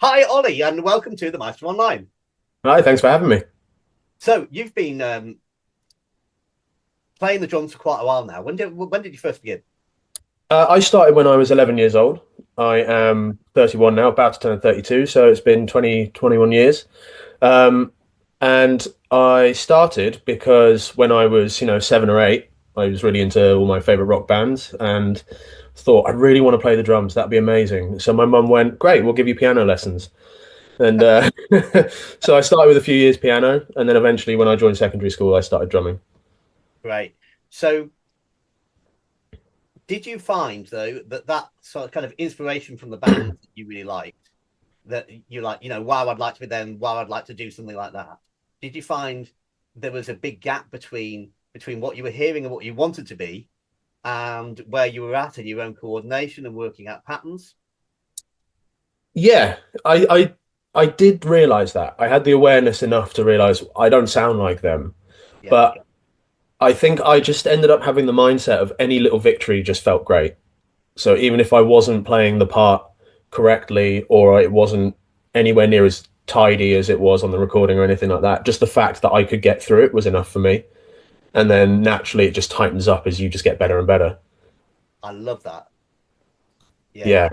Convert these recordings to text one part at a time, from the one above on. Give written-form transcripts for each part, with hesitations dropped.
Hi, Ollie, and welcome to the Master Online. Hi, thanks for having me. So, you've been playing the drums for quite a while now. When did you first begin? I started when I was 11 years old. I am 31 now, about to turn 32, so it's been 21 years. Um, and I started because when I was, 7 or 8, I was really into all my favorite rock bands and thought I really want to play the drums. That'd be amazing. So my mum went, "Great, we'll give you piano lessons." And so I started with a few years piano, and then eventually, when I joined secondary school, I started drumming. Great. So, did you find though that sort of kind of inspiration from the band that you really liked, that you like, wow, I'd like to be them, wow, I'd like to do something like that. Did you find there was a big gap between what you were hearing and what you wanted to be, and where you were at in your own coordination and working out patterns? Yeah, I did realize that. I had the awareness enough to realize I don't sound like them. Yeah, But I think I just ended up having the mindset of any little victory just felt great. So even if I wasn't playing the part correctly or it wasn't anywhere near as tidy as it was on the recording or anything like that, just the fact that I could get through it was enough for me. And then naturally it just tightens up as you just get better and better. I love that. Yeah, Yeah,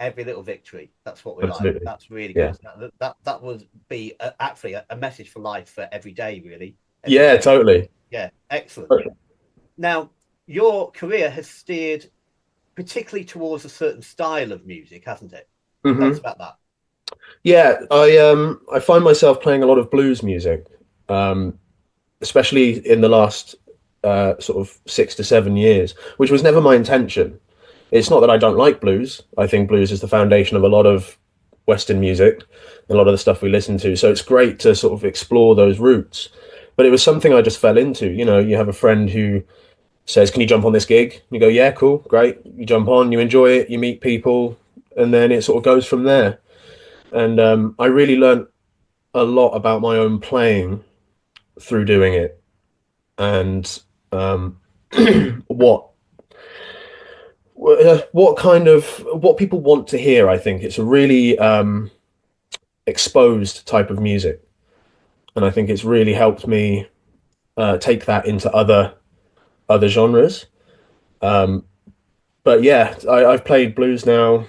every little victory. That's what we like. absolutely. That's really Yeah. good. That would be actually a message for life for every day, really. Every Yeah, day. totally. Yeah, excellent. Now, your career has steered particularly towards a certain style of music, hasn't it? Tell us hmm about that. Yeah, I find myself playing a lot of blues music, um, especially in the last sort of 6 to 7 years, which was never my intention. It's not that I don't like blues. I think blues is the foundation of a lot of Western music, a lot of the stuff we listen to. So it's great to sort of explore those roots. But it was something I just fell into. You know, you have a friend who says, "Can you jump on this gig?" You go, "Yeah, cool, great." You jump on, you enjoy it, you meet people, and then it sort of goes from there. And I really learned a lot about my own playing through doing it and um, what what kind of what people want to hear. I think it's a really exposed type of music, and I think it's really helped me take that into other genres. Um, but yeah, I've played blues now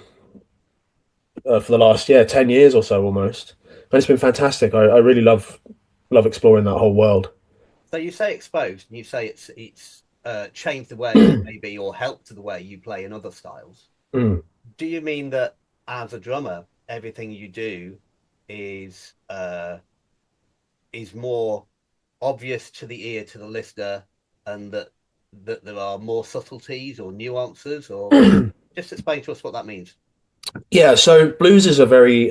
for the last 10 years or so almost, and it's been fantastic. I really love exploring that whole world. So you say exposed, and you say it's changed the way maybe or helped the way you play in other styles. Mm. Do you mean that as a drummer, everything you do is more obvious to the ear to the listener, and that there are more subtleties or nuances, or just explain to us what that means? Yeah, so blues is a very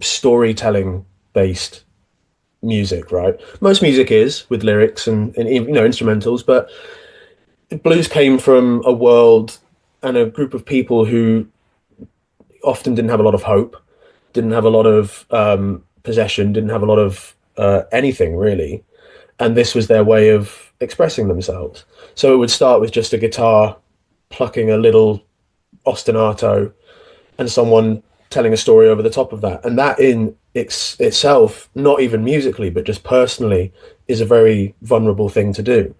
storytelling based music, right? Most music is with lyrics and instrumentals, but blues came from a world and a group of people who often didn't have a lot of hope, didn't have a lot of possession, didn't have a lot of anything really, and this was their way of expressing themselves. So it would start with just a guitar plucking a little ostinato and someone telling a story over the top of that. And that in itself, not even musically, but just personally, is a very vulnerable thing to do.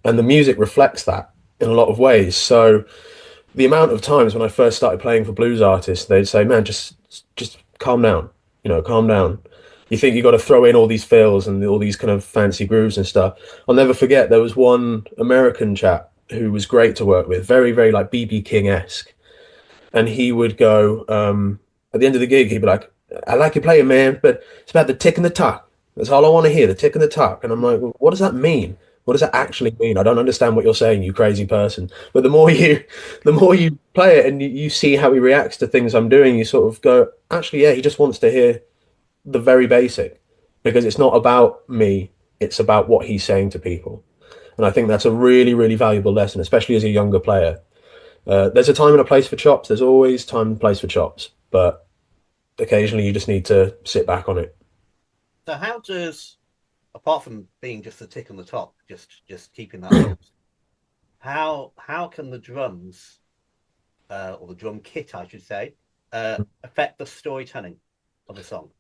And the music reflects that in a lot of ways. So the amount of times when I first started playing for blues artists, they'd say, "Man, just calm down, calm down. You think you got to throw in all these fills and all these kind of fancy grooves and stuff." I'll never forget there was one American chap who was great to work with, very, very like BB King esque, and he would go at the end of the gig, he'd be like, "I like your playing, man, but it's about the tick and the tock. That's all I want to hear, the tick and the tock." And I'm like, well, "What does that mean? What does that Yeah, actually mean? I don't understand what you're saying, you crazy person." But the more you play it and you see how he reacts to things I'm doing, you sort of go, "Actually, yeah, he just wants to hear the very basic, because it's not about me, it's about what he's saying to people." And I think that's a really, really valuable lesson, especially as a younger player. There's a time and a place for chops. There's always time and place for chops, but occasionally you just need to sit back on it. so how does, apart from being just the tick on the top, just keeping that focus, how can the drums, or the drum kit I should say, affect the storytelling of a song?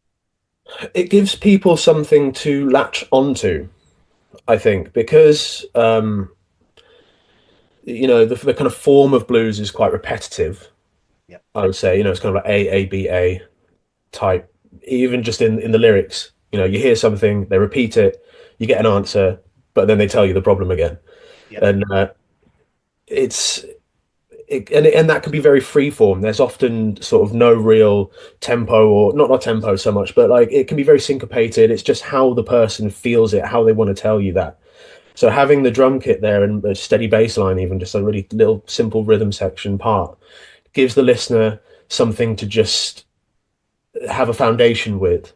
It gives people something to latch onto, I think, because the kind of form of blues is quite repetitive. Yeah, I would say, it's kind of like A, type. Even just in the lyrics, you hear something, they repeat it, you get an answer, but then they tell you the problem again, yeah, and it's and that can be very free form. There's often sort of no real tempo, or not tempo so much, but like it can be very syncopated. It's just how the person feels it, how they want to tell you that. So having the drum kit there and a steady bass line, even just a really little simple rhythm section part, gives the listener something to just have a foundation with.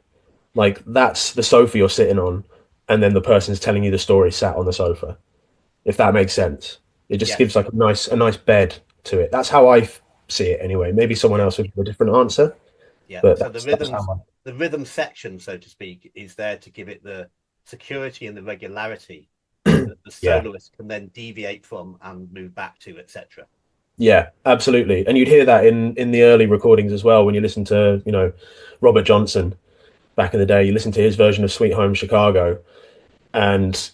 Like that's the sofa you're sitting on, and then the person's telling you the story sat on the sofa. If that makes sense, it just gives yes, like a nice bed to it. That's how I see it anyway. Maybe someone yeah, else would give a different answer, yeah. but So that's how I. the rhythm section, so to speak, is there to give it the security and the regularity that the Yeah, soloist can then deviate from and move back to, etc. yeah, absolutely. And you'd hear that in the early recordings as well when you listen to Robert Johnson back in the day. You listen to his version of Sweet Home Chicago, and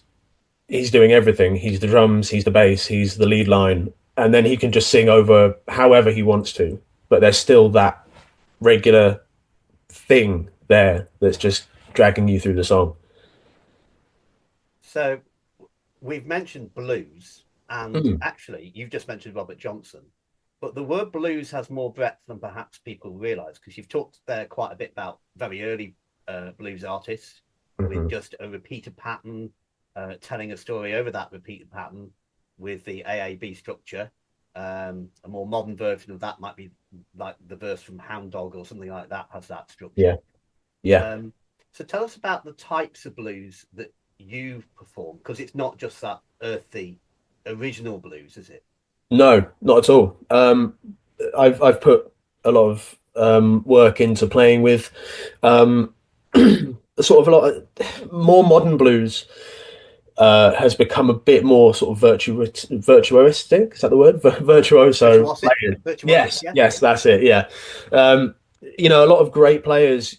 he's doing everything. He's the drums, he's the bass, he's the lead line, and then he can just sing over however he wants to. But there's still that regular thing there that's just dragging you through the song. So we've mentioned blues, and Mm. actually, you've just mentioned Robert Johnson, but the word blues has more breadth than perhaps people realize because you've talked there quite a bit about very early blues artists with Hmm. just a repeated pattern, telling a story over that repeated pattern with the AAB structure. A more modern version of that might be like the verse from Hound Dog or something like that has that structure. Yeah, yeah. Um, so tell us about the types of blues that you perform, because it's not just that earthy original blues, is it? No, not at all. I've put a lot of work into playing with um, sort of a lot of more modern blues. Has become a bit more sort of virtuoistic. Is that the word? Virtuoso Virtuosic, players. virtuosic, Yes, yeah. yes, that's it. Yeah. Um, a lot of great players,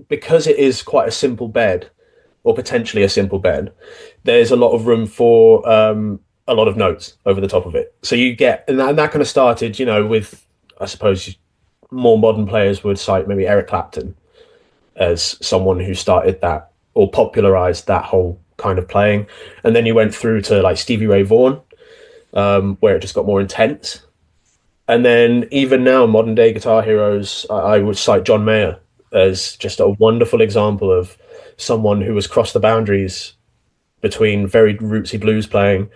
because it is quite a simple bed, or potentially a simple bed, there's a lot of room for a lot of notes over the top of it. So you get, and that kind of started, with, I suppose, more modern players would cite maybe Eric Clapton as someone who started that or popularized that whole kind of playing. And then you went through to like Stevie Ray Vaughan, where it just got more intense. And then even now, modern day guitar heroes, I would cite John Mayer as just a wonderful example of someone who has crossed the boundaries between very rootsy blues playing,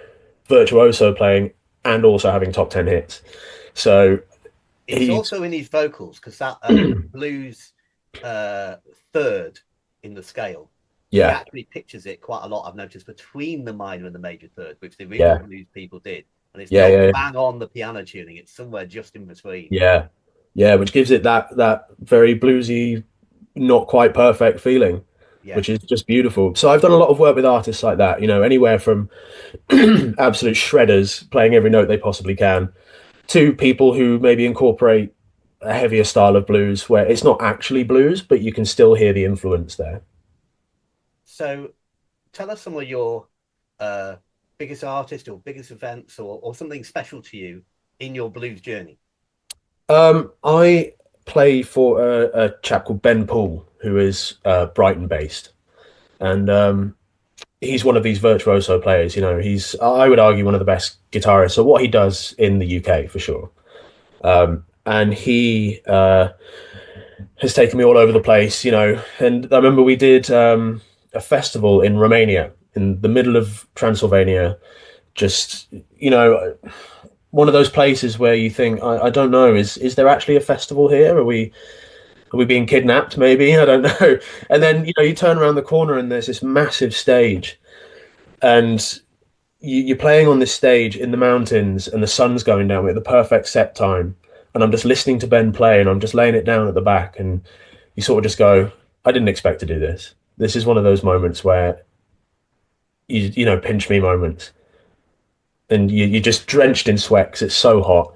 virtuoso playing, and also having top 10 hits. So It's he's, also in his vocals because that blues uh, third in the scale, he yeah, actually pictures it quite a lot. I've noticed between the minor and the major third, which the real yeah, blues people did, and it's yeah, not yeah, bang on the piano tuning; it's somewhere just in between. yeah, yeah, which gives it that very bluesy, not quite perfect feeling, Yeah. which is just beautiful. So I've done a lot of work with artists like that, anywhere from absolute shredders playing every note they possibly can to people who maybe incorporate a heavier style of blues where it's not actually blues, but you can still hear the influence there. So tell us some of your uh, biggest artists or biggest events or something special to you in your blues journey. I play for a chap called Ben Poole, who is Brighton based, and he's one of these virtuoso players. He's, I would argue, one of the best guitarists. So what he does in the UK for sure. And he has taken me all over the place, And I remember we did a festival in Romania, in the middle of Transylvania. Just, one of those places where you think, I don't know, is there actually a festival here? Are we being kidnapped? Maybe, I don't know. And then you turn around the corner and there's this massive stage, and you're playing on this stage in the mountains, and the sun's going down at the perfect set time, and I'm just listening to Ben play, and I'm just laying it down at the back, and you sort of just go, I didn't expect to do this. This is one of those moments where pinch me moments, and you're just drenched in sweat because it's so hot.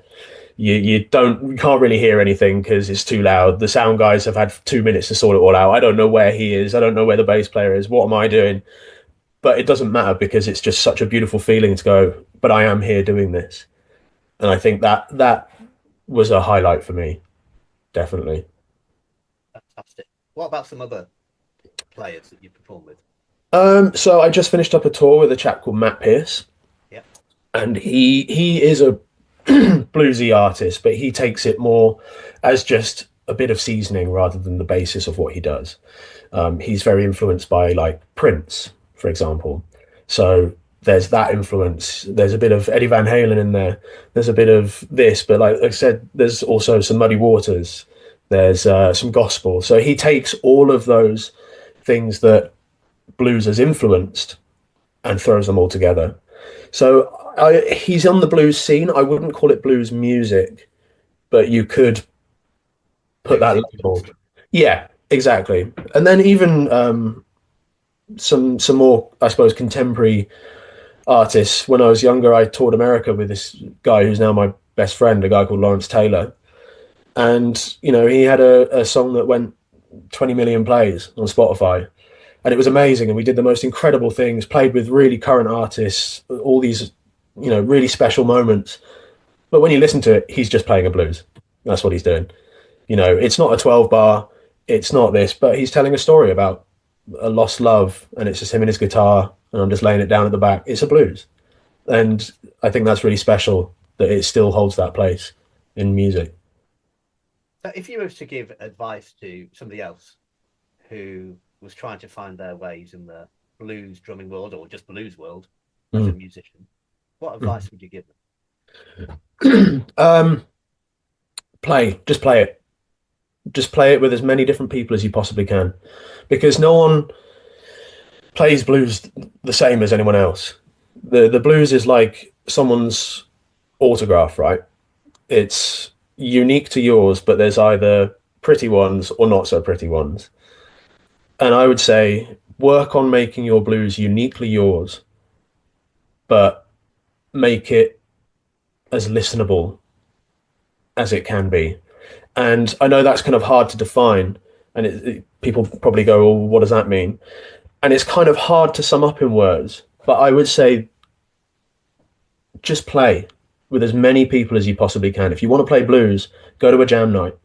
You can't really hear anything because it's too loud. The sound guys have had 2 minutes to sort it all out. I don't know where he is. I don't know where the bass player is. What am I doing? But it doesn't matter because it's just such a beautiful feeling to go, but I am here doing this. And I think that was a highlight for me, definitely. Fantastic. What about some other players that you perform with? So I just finished up a tour with a chap called Matt Pierce, Yeah. and he is a bluesy artist, but he takes it more as just a bit of seasoning rather than the basis of what he does. He's very influenced by like Prince, for example. So there's that influence. There's a bit of Eddie Van Halen in there. There's a bit of this, but like I said, there's also some Muddy Waters. There's some gospel. So he takes all of those things that blues has influenced and throws them all together. So he's on the blues scene. I wouldn't call it blues music, but you could put Blues that label. influenced. Yeah, exactly. And then even some more, I suppose, contemporary artists. When I was younger, I toured America with this guy who's now my best friend, a guy called Lawrence Taylor. And, he had a song that went 20 million plays on Spotify. And it was amazing. And we did the most incredible things, played with really current artists, all these, really special moments. But when you listen to it, he's just playing a blues. That's what he's doing. It's not a 12 bar, it's not this, but he's telling a story about a lost love, and it's just him and his guitar, and I'm just laying it down at the back. It's a blues. And I think that's really special that it still holds that place in music. So if you were to give advice to somebody else who was trying to find their ways in the blues drumming world or just blues world as a Mm. musician, what advice would you give um, just play it. Just play it with as many different people as you possibly can, because no one plays blues the same as anyone else. The blues is like someone's autograph, right? It's unique to yours, but there's either pretty ones or not so pretty ones. And I would say work on making your blues uniquely yours, but make it as listenable as it can be. And I know that's kind of hard to define, and people probably go, "Well, what does that mean?" And it's kind of hard to sum up in words, but I would say just play with as many people as you possibly can. If you want to play blues, go to a jam night,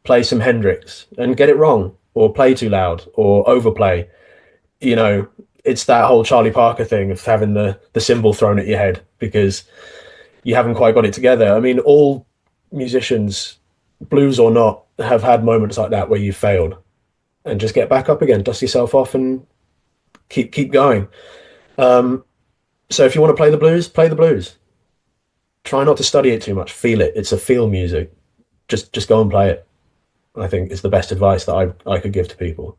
play some Hendrix and get it wrong, or play too loud, or overplay. You know, it's that whole Charlie Parker thing of having the cymbal thrown at your head because you haven't quite got it together. I mean, all musicians, blues or not, have had moments like that where you failed, and just get back up again, dust yourself off, and keep going. So if you want to play the blues, play the blues. Try not to study it too much. Feel it. It's a feel music. Just go and play it. I think is the best advice that I could give to people.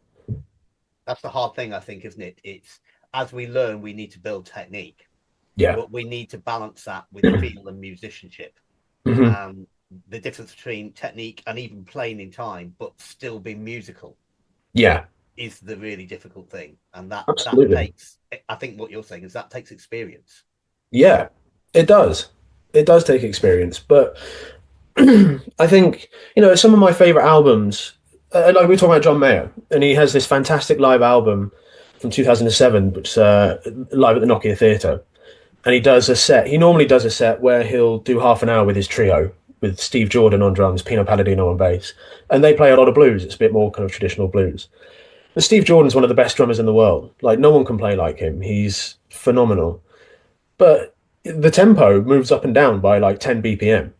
That's the hard thing, I think, isn't it? It's as we learn, we need to build technique, Yeah. but we need to balance that with feel and musicianship. Hmm. The difference between technique and even playing in time, but still being musical, Yeah. is the really difficult thing. And that Absolutely. takes, I think what you're saying is that takes experience. Yeah. It does. It does take experience, but I think some of my favorite albums. Like we were talking about John Mayer, and he has this fantastic live album from 2007, which is live at the Nokia Theatre. And he does a set. He normally does a set where he'll do half an hour with his trio, with Steve Jordan on drums, Pino Palladino on bass, and they play a lot of blues. It's a bit more kind of traditional blues. And Steve Jordan's one of the best drummers in the world. Like no one can play like him. He's phenomenal. But the tempo moves up and down by like 10 BPM.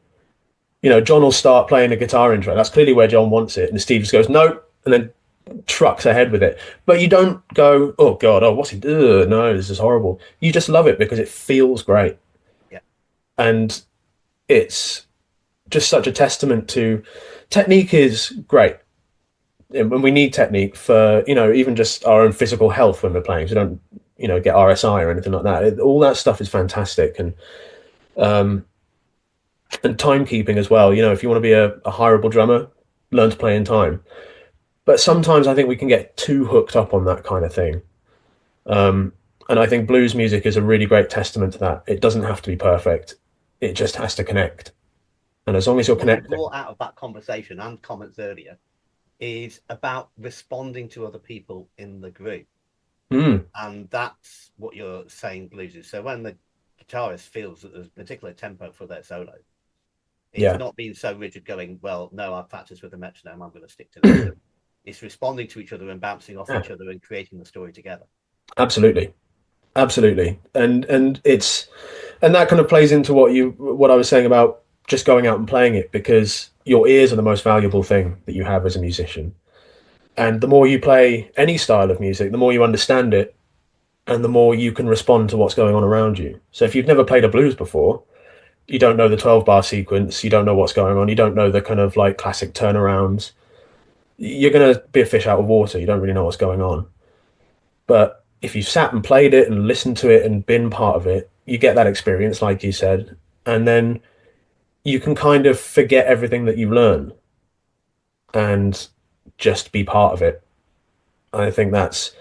John will start playing a guitar intro. That's clearly where John wants it, and Steve just goes no, and then trucks ahead with it. But you don't go, oh god, oh what's he do? No, this is horrible. You just love it because it feels great, Yeah. and it's just such a testament to technique is great, and we need technique for even just our own physical health when we're playing. So don't get RSI or anything like that. All that stuff is fantastic, um, and timekeeping as well. If you want to be a hireable drummer, learn to play in time. But sometimes I think we can get too hooked up on that kind of thing. Um, and I think blues music is a really great testament to that. It doesn't have to be perfect. It just has to connect. And as long as you're What you connecting, brought out of that conversation and comments earlier is about responding to other people in the group. mm, And that's what you're saying blues is. So when the guitarist feels that there's a particular tempo for their solo, it's yeah, not being so rigid going, well, no, I've practiced with the metronome, I'm going to stick to this. It's responding to each other and bouncing off yeah, each other and creating the story together. absolutely, absolutely. And that kind of plays into what I was saying about just going out and playing it, because your ears are the most valuable thing that you have as a musician. And the more you play any style of music, the more you understand it, and the more you can respond to what's going on around you. So if you've never played a blues before, you don't know the 12 bar sequence, you don't know what's going on, you don't know the kind of like classic turnarounds, you're going to be a fish out of water. You don't really know what's going on. But if you've sat and played it and listened to it and been part of it, you get that experience, like you said, and then you can kind of forget everything that you've learned and just be part of it. I think that's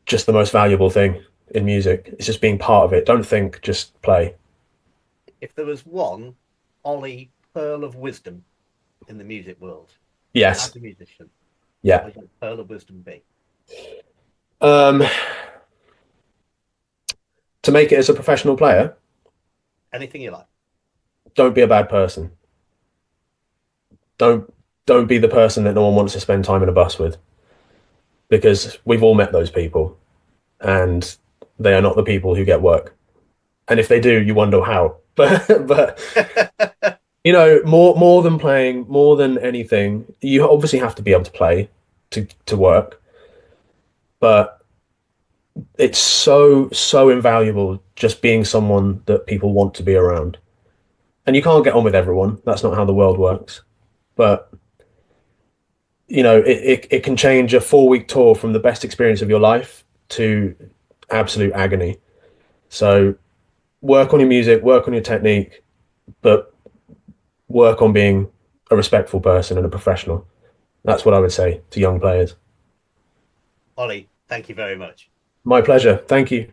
just the most valuable thing in music. It's just being part of it. Don't think, just play. If there was one Ollie pearl of wisdom in the music world Yes. as a musician, what Yeah. would that pearl of wisdom be? Um, to make it as a professional player, Anything you like. don't be a bad person. Don't don't be the person that no one wants to spend time in a bus with, because we've all met those people, and they are not the people who get work. And if they do, you wonder how. But more than playing, more than anything, you obviously have to be able to play to work. But it's so invaluable just being someone that people want to be around. And you can't get on with everyone. That's not how the world works. But it can change a 4 week tour from the best experience of your life to absolute agony. So work on your music, work on your technique, but work on being a respectful person and a professional. That's what I would say to young players. Ollie, thank you very much. My pleasure. Thank you.